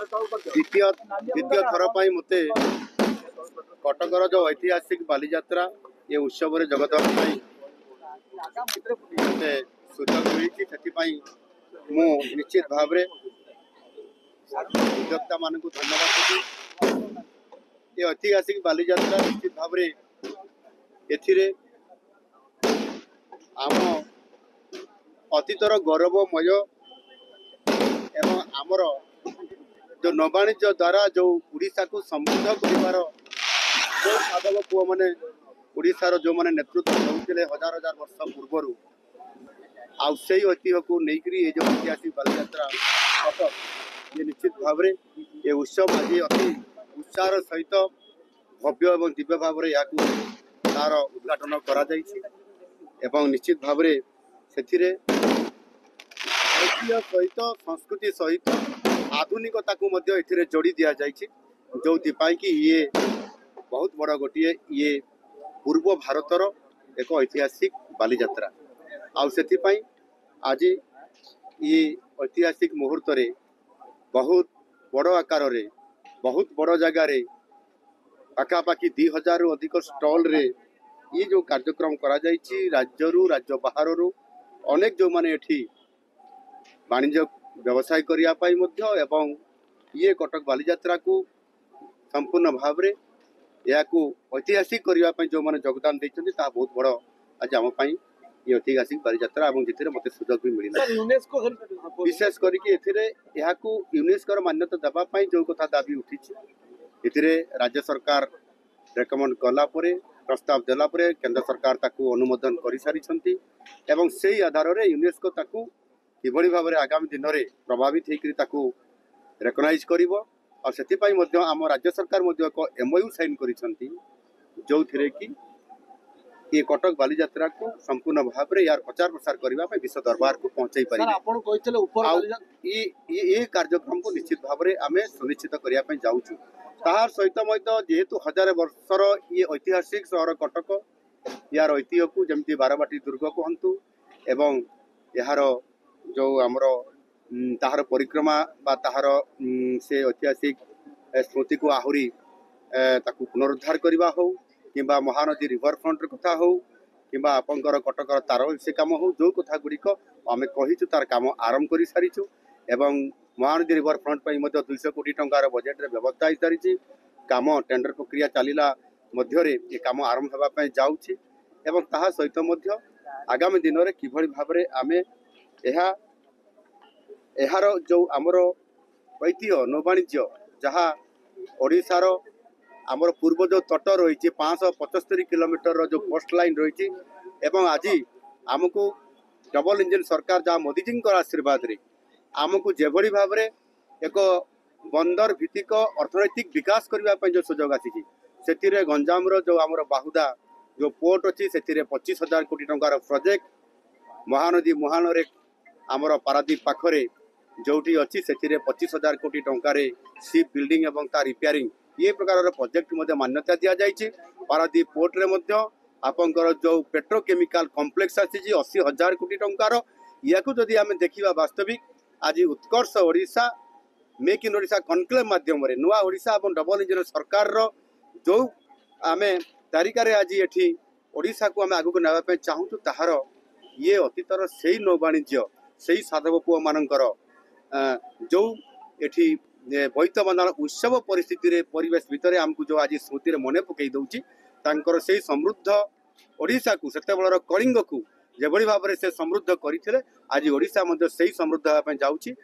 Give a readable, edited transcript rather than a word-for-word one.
द्वितीय द्वितीय थर मते कटकर जो ऐतिहासिक बालीजात्रा ये उत्सव में जगदन मते सुजोग मिली मु निश्चित भाव उद्योक्ता मान धन्यवाद देवी। ये ऐतिहासिक बालीजात्रा निश्चित भाव एथिरे आम अतीतर गौरवमय एवं आमर जो नवाणिज्य द्वारा जो उड़ीसा को समृद्ध कर जो साधव पुआ मैंने उड़ीसार जो मैंने नेतृत्व देते हजार हजार वर्ष पूर्वर आउ से ऐतिह्य को लेकर ये जो ऐतिहासिक बालीजात्रा कटक ये निश्चित भाव ये उत्सव आज अति उत्साह सहित भव्य और दिव्य भाव तार उद्घाटन करा एवं निश्चित भाव से सहित संस्कृति सहित आधुनिकता को जोड़ी दि जाए जो कि ये बहुत बड़ गोटे ये पूर्व भारतर एक ऐतिहासिक बालीजात्रा आउ से आज ये ऐतिहासिक मुहूर्त रे बहुत बड़ आकार रे बहुत बड़ जगार पाखापाखि 2000 रु अधिक स्टल रे ये जो कार्यक्रम करा जायछि राज्य बाहर अनेक जो माने एठी वाणिज्य व्यवसाय करने एवं ये कटक बालीजात्रा को संपूर्ण भाव रे या ऐतिहासिक करने जो मैंने योगदान देते बहुत बड़ आज आम ये ऐतिहासिक बालीजात्रा जितने मत सुजोग भी मिला विशेष करके यूनेस्को मान्यता देवाई जो कथा दाबी उठी राज्य सरकार रेकमेंड कला प्रस्ताव देला केंद्र सरकार ताकू अनुमोदन कर सारी एवं से आधार रे यूनेस्को ताकू किभली भाव में आगामी दिन में प्रभावित होकर रेकग्नाइज करिवो और सेतिपाई मध्य आम राज्य सरकार मध्य एक एमओयू साइन करिसंती जो थिरे कि ये कटक बालीजात्रा को संपूर्ण भाव में यार प्रचार प्रसार करने विश्व दरबार को पहुंचाई पारे ये कार्यक्रम को निश्चित भाव में आम सुनिश्चित करने जाऊँ तार सहित जेहेतु हजार वर्षर ये ऐतिहासिक सहर कटक यार ऐतिह्य को जमी बारबाटी दुर्ग कहतु एवं यार जो आमर ताहार परिक्रमा बा ताहार से ऐतिहासिक स्मृति को आहुरी ताकू पुनरुद्धार करवा हो किंबा महानदी रिवर फ्रंट कथा हो किंबा आपंकर कटकर तार से काम हो जो कथा गुड़िक आम कहीचु तार काम आरंभ कर सारीचु एवं महानदी रिवर फ्रंट पर 200 कोटी टंकार बजेट रे व्यवस्था हो सारी काम टेंडर प्रक्रिया चलला मध्य ये काम आरंभ होगापी जाऊँगी एवं ताहा सहित मध्य आगामी दिन में किभली भाव में आम यार जो आमर ऐतिह्य नौवाणिज्य जहाँ ओडिशार आमर पूर्व जो तट रही 575 किलोमीटर जो कोस्ट लाइन रही एवं आज आमको डबल इंजन सरकार जहाँ मोदी जी आशीर्वाद रे आमको जेभली भाव में एक बंदर भित्तिक अर्थनैतिक विकास करने जो सुजोग आसी से गंजाम जो आमर बाहुदा जो पोर्ट अच्छी से 25,000 कोटी टंकार प्रोजेक्ट महानदी मुहान रे आमर पारादीप पाखरे जोटी अच्छी से 25,000 कोटी टंकार सीप बिल्डिंग एवं ता रिपेयरिंग ये प्रकार प्रोजेक्ट मान्यता दि जाए पारादीप पोर्ट रे आपंकर जो पेट्रोकेमिकल कॉम्प्लेक्स आसी 80,000 कोटी टंकार या जदि आम देखा वास्तविक आज उत्कर्ष Odisha make in Odisha conclave माध्यम नुआ ओडिशा और डबल इंजन सरकार जो आम तारिकार आज ये ओडिशा को आम आगक नापी चाहूँ ताहार ये अतीतर से नौवाणिज्य से साधव पुआ मानकर जो एठी बैतमान उत्सव परिस्थिति परिवेश भितर आमको जो आज स्मृति मन पकई दूची तांकर से समृद्ध ओडिशा को सेतेबेलर कलिंग को जेभली भाव में से समृद्ध करते आज ओडिशा से समृद्ध होगापी जाऊँगी